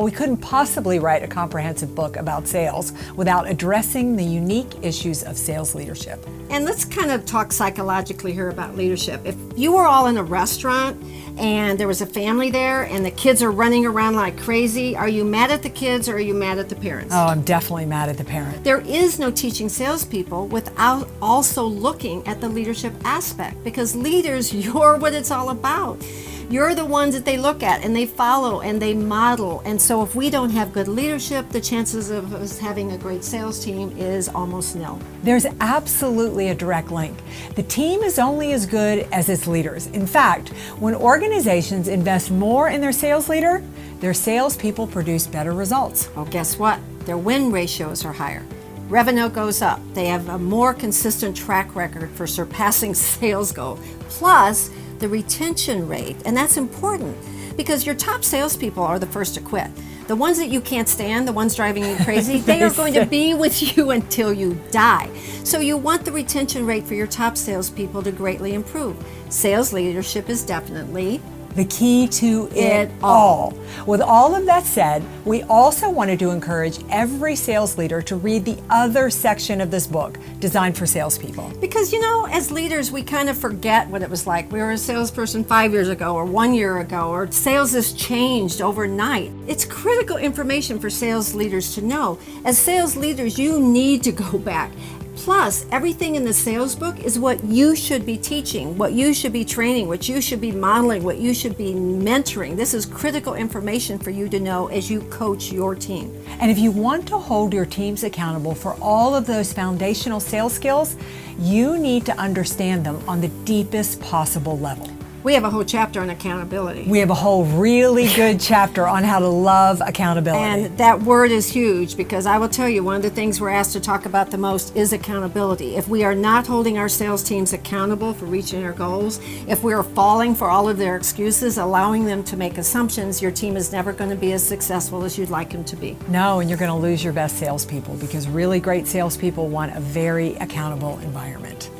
Well, we couldn't possibly write a comprehensive book about sales without addressing the unique issues of sales leadership. And let's kind of talk psychologically here about leadership. If you were all in a restaurant and there was a family there and the kids are running around like crazy, are you mad at the kids or are you mad at the parents? Oh, I'm definitely mad at the parent. There is no teaching salespeople without also looking at the leadership aspect, because leaders, you're what it's all about. You're the ones that they look at and they follow and they model. And so if we don't have good leadership, the chances of us having a great sales team is almost nil. There's absolutely a direct link. The team is only as good as its leaders. In fact, when organizations invest more in their sales leader, their salespeople produce better results. Well, guess what? Their win ratios are higher. Revenue goes up. They have a more consistent track record for surpassing sales goals. Plus, the retention rate, and that's important because your top salespeople are the first to quit. The ones that you can't stand, the ones driving you crazy, they are going to be with you until you die. So you want the retention rate for your top salespeople to greatly improve. Sales leadership is definitely the key to it all. With all of that said, we also wanted to encourage every sales leader to read the other section of this book, Designed for Salespeople. Because, you know, as leaders, we kind of forget what it was like. We were a salesperson 5 years ago or 1 year ago, or sales has changed overnight. It's critical information for sales leaders to know. As sales leaders, you need to go back. Plus, everything in the sales book is what you should be teaching, what you should be training, what you should be modeling, what you should be mentoring. This is critical information for you to know as you coach your team. And if you want to hold your teams accountable for all of those foundational sales skills, you need to understand them on the deepest possible level. We have a whole chapter on accountability. We have a whole really good chapter on how to love accountability. And that word is huge, because I will tell you, one of the things we're asked to talk about the most is accountability. If we are not holding our sales teams accountable for reaching their goals, if we are falling for all of their excuses, allowing them to make assumptions, your team is never going to be as successful as you'd like them to be. No, and you're going to lose your best salespeople, because really great salespeople want a very accountable environment.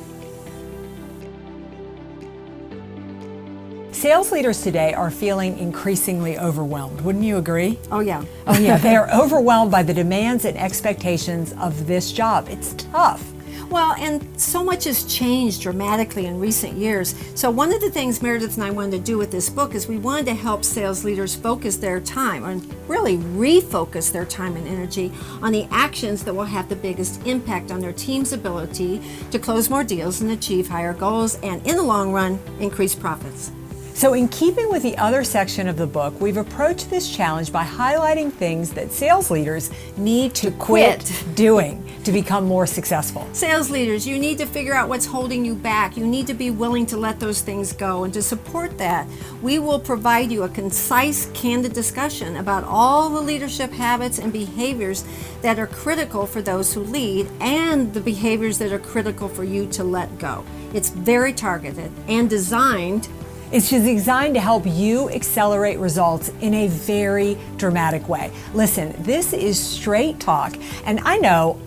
Sales leaders today are feeling increasingly overwhelmed. Wouldn't you agree? Oh, yeah. Oh, yeah. They are overwhelmed by the demands and expectations of this job. It's tough. Well, and so much has changed dramatically in recent years. So one of the things Meridith and I wanted to do with this book is we wanted to help sales leaders focus their time, and really refocus their time and energy on the actions that will have the biggest impact on their team's ability to close more deals and achieve higher goals, and in the long run, increase profits. So in keeping with the other section of the book, we've approached this challenge by highlighting things that sales leaders need to quit doing to become more successful. Sales leaders, you need to figure out what's holding you back. You need to be willing to let those things go. And to support that, we will provide you a concise, candid discussion about all the leadership habits and behaviors that are critical for those who lead, and the behaviors that are critical for you to let go. It's very targeted and designed. It's designed to help you accelerate results in a very dramatic way. Listen, this is straight talk, and I know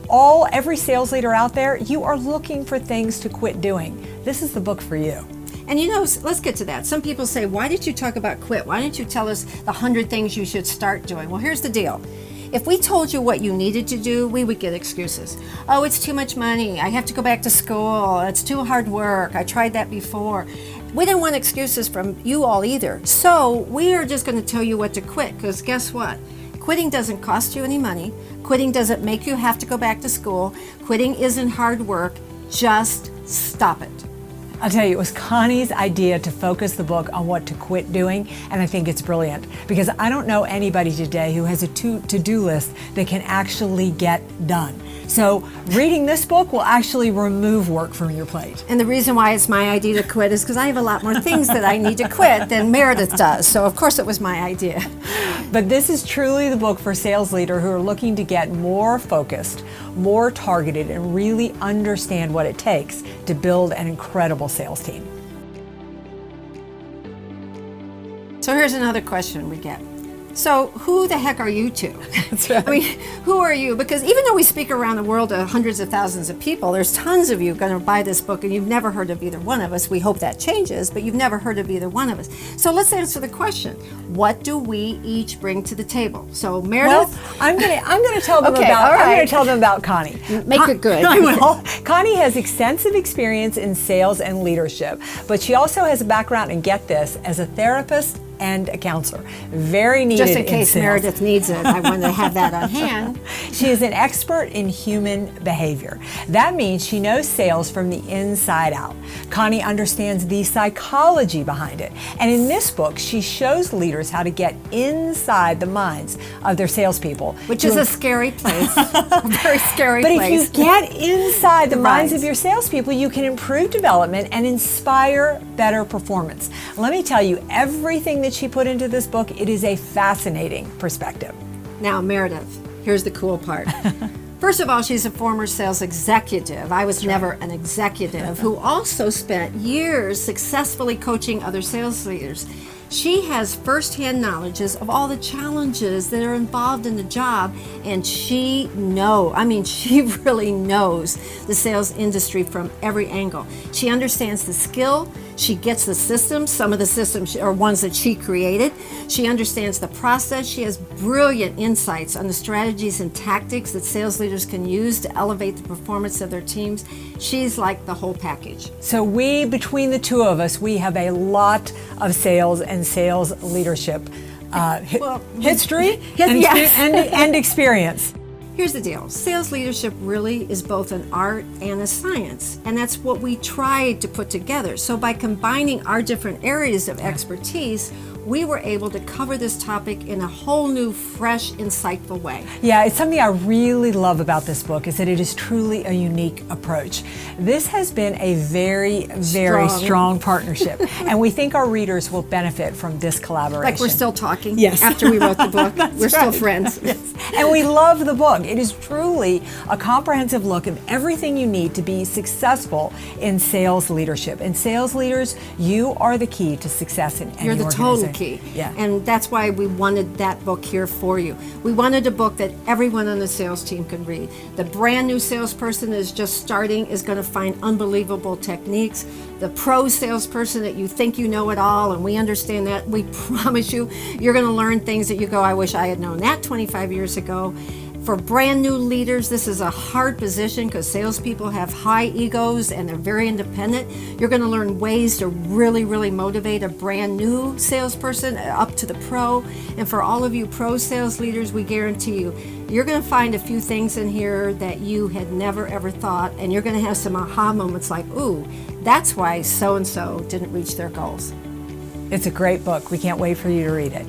every sales leader out there, you are looking for things to quit doing. This is the book for you. And you know, let's get to that. Some people say, why did you talk about quit? Why didn't you tell us the 100 things you should start doing? Well, here's the deal. If we told you what you needed to do, we would get excuses. Oh, it's too much money. I have to go back to school. It's too hard work. I tried that before. We didn't want excuses from you all either. So we are just going to tell you what to quit, because guess what? Quitting doesn't cost you any money. Quitting doesn't make you have to go back to school. Quitting isn't hard work. Just stop it. I'll tell you, it was Connie's idea to focus the book on what to quit doing, and I think it's brilliant, because I don't know anybody today who has a to-do list that can actually get done. So reading this book will actually remove work from your plate. And the reason why it's my idea to quit is because I have a lot more things that I need to quit than Meridith does. So of course it was my idea. But this is truly the book for sales leaders who are looking to get more focused, more targeted, and really understand what it takes to build an incredible sales team. So here's another question we get. So who the heck are you two? That's right. I mean, who are you? Because even though we speak around the world to hundreds of thousands of people, there's tons of you going to buy this book and you've never heard of either one of us. We hope that changes, but you've never heard of either one of us. So let's answer the question. What do we each bring to the table? So Meridith? Well, I'm gonna tell them Okay, about all right. I'm gonna tell them about Connie. Make it good. I will. Connie has extensive experience in sales and leadership, but she also has a background, and get this, as a therapist and a counselor. Very needed Just in case sales. Meridith needs it, I want to have that on hand. She is an expert in human behavior. That means she knows sales from the inside out. Connie understands the psychology behind it. And in this book, she shows leaders how to get inside the minds of their salespeople. Which is a scary place. A very scary place. But if you get inside the minds Right. of your salespeople, you can improve development and inspire better performance. Let me tell you, everything that she put into this book, it is a fascinating perspective. Now, Meridith, here's the cool part. First of all, she's a former sales executive. I was never an executive who also spent years successfully coaching other sales leaders. She has firsthand knowledge of all the challenges that are involved in the job, and she really knows the sales industry from every angle. She understands the skill. She gets the systems. Some of the systems are ones that she created. She understands the process. She has brilliant insights on the strategies and tactics that sales leaders can use to elevate the performance of their teams. She's like the whole package. So between the two of us, we have a lot of sales and sales leadership history yes. and experience. Here's the deal. Sales leadership really is both an art and a science, and that's what we tried to put together. So by combining our different areas of expertise, we were able to cover this topic in a whole new, fresh, insightful way. Yeah, it's something I really love about this book is that it is truly a unique approach. This has been a very, very strong partnership, and we think our readers will benefit from this collaboration. Like we're still talking Yes. after we wrote the book. We're still friends. Yes. And we love the book. It is truly a comprehensive look of everything you need to be successful in sales leadership. And sales leaders, you are the key to success in any You're the organization. total key. Yeah. And that's why we wanted that book here for you. We wanted a book that everyone on the sales team could read. The brand new salesperson is just starting is going to find unbelievable techniques. The pro salesperson that you think you know it all, and we understand that, we promise you, you're going to learn things that you go, I wish I had known that 25 years ago. For brand new leaders, this is a hard position because salespeople have high egos and they're very independent. You're going to learn ways to really, really motivate a brand new salesperson up to the pro. And for all of you pro sales leaders, we guarantee you, you're going to find a few things in here that you had never ever thought, and you're going to have some aha moments like, ooh, that's why so-and-so didn't reach their goals. It's a great book. We can't wait for you to read it.